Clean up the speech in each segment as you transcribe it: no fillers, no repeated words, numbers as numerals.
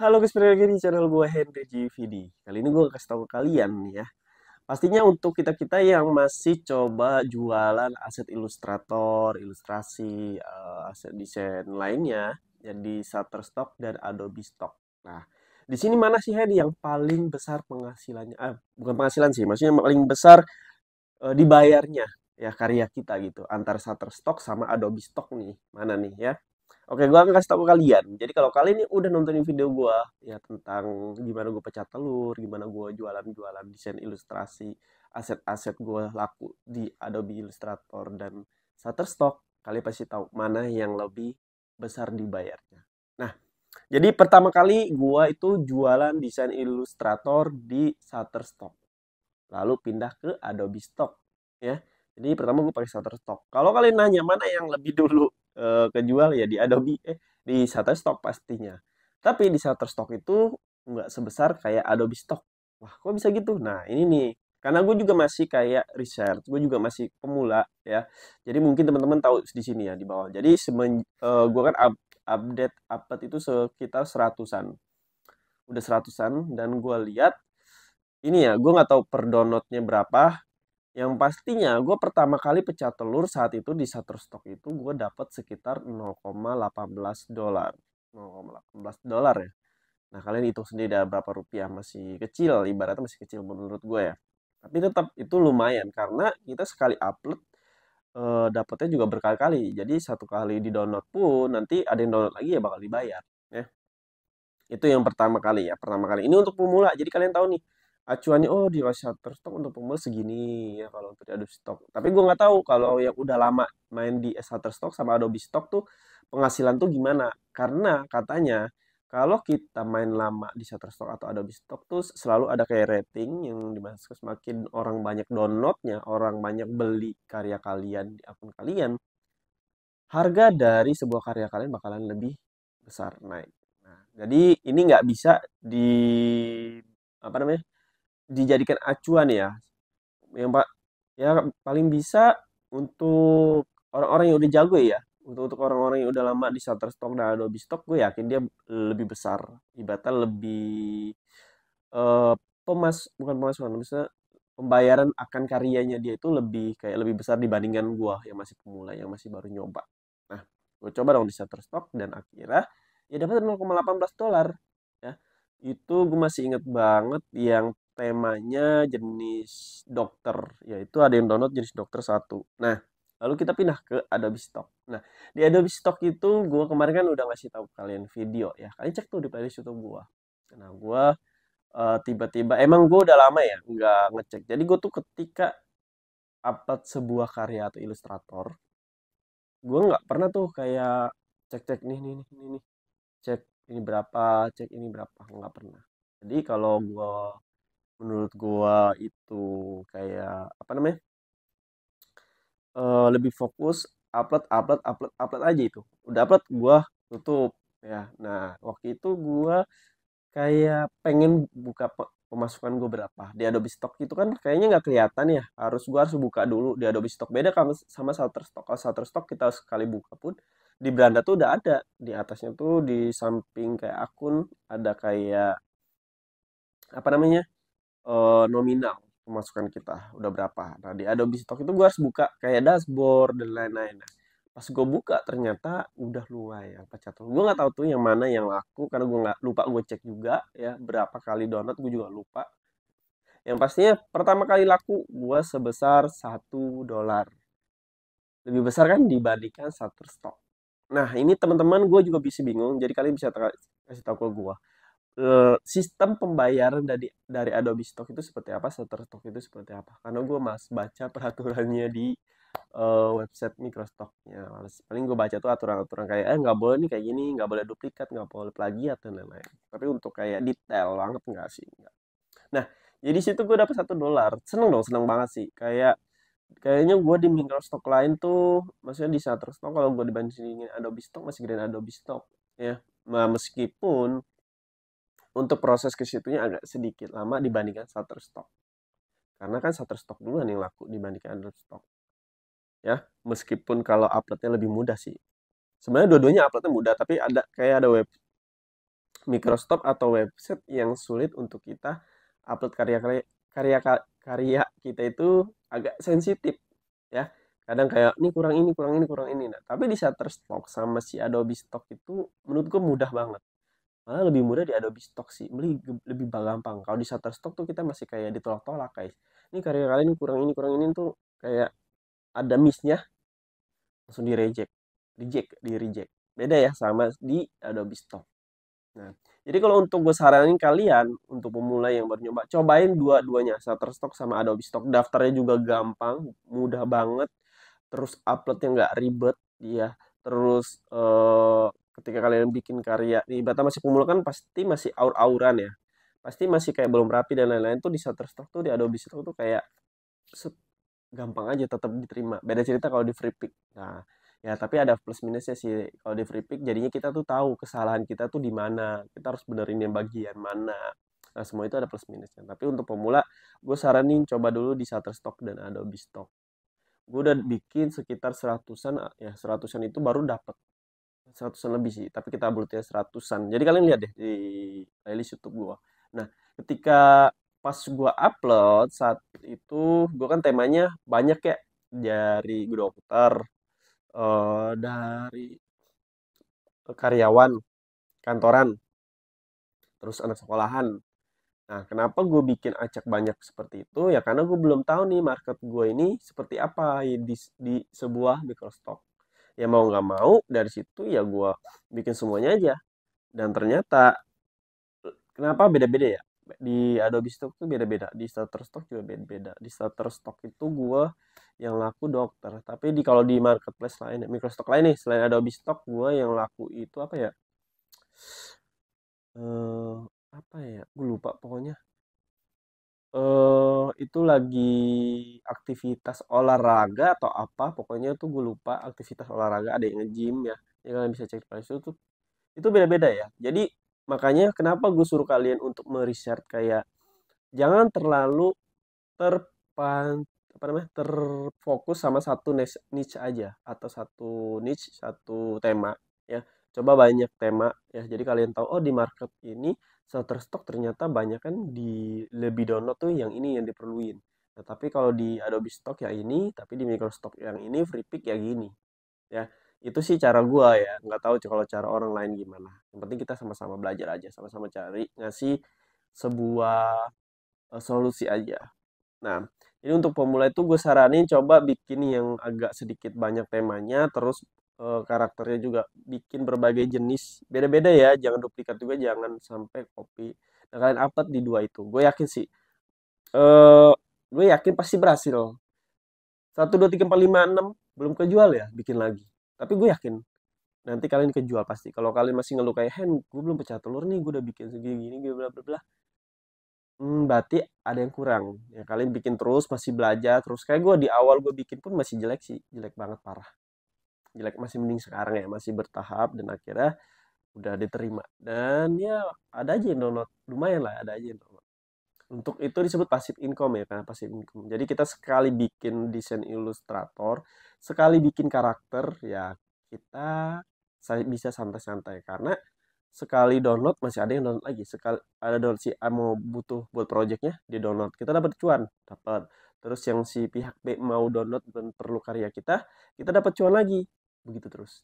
Halo guys, balik lagi di channel gue Henry GVD. Kali ini gue kasih tahu ke kalian nih ya. Pastinya untuk kita-kita yang masih coba jualan aset ilustrator, ilustrasi, aset desain lainnya, jadi Shutterstock dan Adobe Stock. Nah, di sini mana sih Henry yang paling besar penghasilannya? Bukan penghasilan sih, maksudnya paling besar dibayarnya ya karya kita gitu. Antara Shutterstock sama Adobe Stock nih, mana nih ya? Oke, gue akan kasih tahu ke kalian. Jadi kalau kalian ini udah nontonin video gue ya tentang gimana gue pecah telur, gimana gue jualan-jualan desain ilustrasi, aset-aset gue laku di Adobe Illustrator dan Shutterstock, kalian pasti tahu mana yang lebih besar dibayarnya. Nah, jadi pertama kali gue itu jualan desain ilustrator di Shutterstock, lalu pindah ke Adobe Stock ya. Jadi pertama gue pakai Shutterstock. Kalau kalian nanya mana yang lebih dulu kejual ya di Adobe di Shutterstock pastinya. Tapi di Shutterstock itu nggak sebesar kayak Adobe Stock. Wah, kok bisa gitu? Nah, ini nih. Karena gue juga masih kayak research, gue juga masih pemula ya. Jadi mungkin teman-teman tahu di sini ya di bawah. Jadi gue kan update itu sekitar seratusan, udah seratusan dan gue lihat ini ya, gue nggak tahu per downloadnya berapa. Yang pastinya gue pertama kali pecah telur saat itu di Shutterstock itu gue dapat sekitar 0,18 dolar. 0,18 dolar ya. Nah, kalian hitung sendiri ada berapa rupiah, masih kecil, ibaratnya masih kecil menurut gue ya. Tapi tetap itu lumayan karena kita sekali upload dapatnya juga berkali-kali. Jadi satu kali di download pun nanti ada yang download lagi ya bakal dibayar ya. Itu yang pertama kali ya, pertama kali. Ini untuk pemula. Jadi kalian tahu nih, acuannya oh di Shutterstock untuk pemula segini ya kalau untuk di Adobe Stock. Tapi gue nggak tahu kalau yang udah lama main di Shutterstock sama Adobe Stock tuh penghasilan tuh gimana. Karena katanya kalau kita main lama di Shutterstock atau Adobe Stock tuh selalu ada kayak rating yang dimana semakin orang banyak downloadnya, orang banyak beli karya kalian di akun kalian, harga dari sebuah karya kalian bakalan lebih besar naik. Nah, jadi ini nggak bisa di apa namanya dijadikan acuan ya. Yang pak ya paling bisa untuk orang-orang yang udah jago ya. Untuk orang-orang yang udah lama di Shutterstock dan Adobe Stock, gue yakin dia lebih besar. Ibaratnya lebih eh, bukan pemasukan, misalnya pembayaran akan karyanya dia itu lebih kayak lebih besar dibandingkan gua yang masih pemula, yang masih baru nyoba. Nah, gue coba dong di Shutterstock dan akhirnya ya dapat 0,18 dolar ya. Itu gue masih inget banget yang temanya jenis dokter, yaitu ada yang download jenis dokter satu. Nah, lalu kita pindah ke Adobe Stock. Nah, di Adobe Stock itu gue kemarin kan udah ngasih tahu kalian video ya. Kalian cek tuh di playlist YouTube gue. Nah, gue tiba-tiba emang gue udah lama ya nggak ngecek. Jadi gue tuh ketika upload sebuah karya atau ilustrator, gue nggak pernah tuh kayak cek-cek nih, cek ini berapa, cek ini berapa, nggak pernah. Jadi kalau gue menurut gue itu kayak apa namanya lebih fokus upload aja itu. Udah upload gue tutup ya. Nah waktu itu gue kayak pengen buka pemasukan gue berapa di Adobe Stock itu kan kayaknya nggak kelihatan ya, gue harus buka dulu di Adobe Stock. Beda kan sama Shutterstock. Kalau Shutterstock kita sekali buka pun di beranda tuh udah ada di atasnya tuh, di samping kayak akun ada kayak apa namanya nominal pemasukan kita udah berapa. Nah di Adobe Stock itu gue harus buka kayak dashboard dan lain-lain. Nah, pas gue buka ternyata udah lumayan pecah tuh. Gue nggak tahu tuh yang mana yang laku karena gue nggak lupa, gue cek juga ya berapa kali download gue juga lupa. Yang pastinya pertama kali laku gue sebesar 1 dolar, lebih besar kan dibandingkan Shutterstock. Nah ini teman-teman gue juga bisa bingung, jadi kalian bisa kasih tahu ke gue sistem pembayaran dari Adobe Stock itu seperti apa, Shutterstock itu seperti apa. Karena gue mas baca peraturannya di website Microstocknya. Paling gue baca tuh aturan-aturan kayak nggak boleh nih kayak gini, nggak boleh duplikat, nggak boleh plagiat dan lain-lain. Tapi untuk kayak detail banget nggak sih. Nggak. Nah, jadi situ gue dapet 1 dolar. Seneng dong, seneng banget sih. Kayaknya gue di Microstock lain tuh, maksudnya di Shutterstock kalau gue dibandingin Adobe Stock masih gedein Adobe Stock ya. Nah, meskipun untuk proses ke situnya agak sedikit lama dibandingkan Shutterstock. Karena kan Shutterstock duluan yang laku dibandingkan Adobe Stock. Ya, meskipun kalau uploadnya lebih mudah sih. Sebenarnya dua-duanya uploadnya mudah, tapi ada kayak ada Microsoft atau website yang sulit untuk kita upload karya kita itu agak sensitif ya. Kadang kayak ini kurang ini, kurang ini, kurang ini. Nah, tapi di Shutterstock sama si Adobe Stock itu menurutku mudah banget. Malah lebih mudah di Adobe Stock sih. Lebih gampang. Kalau di Shutterstock tuh kita masih kayak ditolak-tolak guys. Ini karya kalian ini, kurang ini tuh kayak ada miss-nya langsung di reject. Beda ya sama di Adobe Stock. Nah, jadi kalau untuk gue saranin kalian untuk pemula yang baru nyoba, cobain dua-duanya, Shutterstock sama Adobe Stock. Daftarnya juga gampang, mudah banget. Terus uploadnya nggak ribet, ya. Terus ketika kalian bikin karya, di ibaratnya masih pemula kan pasti masih aur-auran ya. Pasti masih kayak belum rapi dan lain-lain tuh di Shutterstock tuh di Adobe Stock tuh kayak set, gampang aja tetap diterima. Beda cerita kalau di free pick. Nah, ya tapi ada plus minusnya sih. Kalau di free pick jadinya kita tuh tahu kesalahan kita tuh di mana. Kita harus benerin yang bagian mana. Nah, semua itu ada plus minusnya. Tapi untuk pemula, gue saranin coba dulu di Shutterstock dan Adobe Stock. Gue udah bikin sekitar seratusan, ya seratusan itu baru dapat. Seratusan lebih sih, tapi kita uploadnya seratusan. Jadi kalian lihat deh di playlist YouTube gue. Nah, ketika pas gue upload saat itu, gue kan temanya banyak ya, dari dokter, dari karyawan kantoran, terus anak sekolahan. Nah, kenapa gue bikin acak banyak seperti itu? Ya karena gue belum tahu nih market gue ini seperti apa di sebuah microstock. Ya mau nggak mau dari situ ya gue bikin semuanya aja. Dan ternyata kenapa beda-beda ya? Di Adobe Stock tuh beda-beda, di Shutterstock juga beda-beda. Di Shutterstock itu gue yang laku dokter, tapi kalau di marketplace lain, microstock lain nih selain Adobe Stock, gue yang laku itu apa ya? Eh apa ya? Gue lupa pokoknya. Itu lagi aktivitas olahraga atau apa? Pokoknya tuh gue lupa aktivitas olahraga. Ada yang nge-gym ya. Ya kalian bisa cek di situ tuh. Itu beda-beda ya. Jadi makanya kenapa gue suruh kalian untuk meriset kayak jangan terlalu terpan apa namanya terfokus sama satu niche aja atau satu tema ya. Coba banyak tema ya, jadi kalian tahu oh di market ini Shutterstock ternyata banyak kan lebih download tuh yang ini yang diperluin. Nah, tapi kalau di Adobe Stock ya ini, tapi di Microstock yang ini free pick ya gini ya. Itu sih cara gua ya, nggak tahu kalau cara orang lain gimana. Yang penting kita sama-sama belajar aja, sama-sama cari ngasih sebuah solusi aja. Nah, ini untuk pemula itu gue saranin coba bikin yang agak sedikit banyak temanya, terus karakternya juga bikin berbagai jenis, beda-beda ya, jangan duplikat juga, jangan sampai copy. Nah, kalian upload di dua itu, gue yakin sih, eh gue yakin pasti berhasil. 1, 2, 3, 4, 5, 6 belum kejual ya, bikin lagi. Tapi gue yakin nanti kalian kejual pasti. Kalau kalian masih ngeluh kayak, Hen, gue belum pecah telur nih, gue udah bikin segini-gini, bla bla bla. Berarti ada yang kurang. Ya kalian bikin terus, masih belajar terus. Kayak gue di awal gue bikin pun masih jelek sih, jelek banget parah. Jelek masih mending sekarang ya, masih bertahap dan akhirnya udah diterima. Dan ya ada aja yang download, lumayan lah ada aja yang download. Untuk itu disebut passive income ya, karena passive income. Jadi kita sekali bikin desain ilustrator, sekali bikin karakter, ya kita bisa santai-santai karena sekali download masih ada yang download lagi, sekali ada download si A mau butuh buat projectnya dia download kita dapat cuan dapat, terus yang si pihak B mau download dan perlu karya kita dapat cuan lagi, begitu terus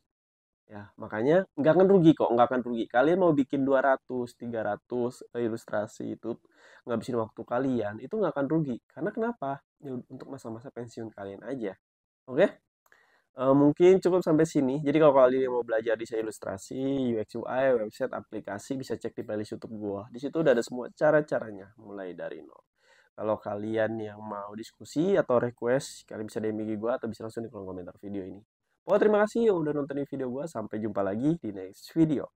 ya. Makanya nggak akan rugi kok, nggak akan rugi. Kalian mau bikin 200 300 ilustrasi itu ngabisin waktu kalian itu nggak akan rugi karena kenapa ya, untuk masa-masa pensiun kalian aja. Oke. Mungkin cukup sampai sini. Jadi kalau kalian mau belajar desain ilustrasi, UX UI, website, aplikasi, bisa cek di playlist YouTube gua. Di situ udah ada semua cara-caranya, mulai dari nol. Kalau kalian yang mau diskusi atau request, kalian bisa DM IG gua atau bisa langsung di kolom komentar video ini. Pokoknya terima kasih yang udah nontonin video gua. Sampai jumpa lagi di next video.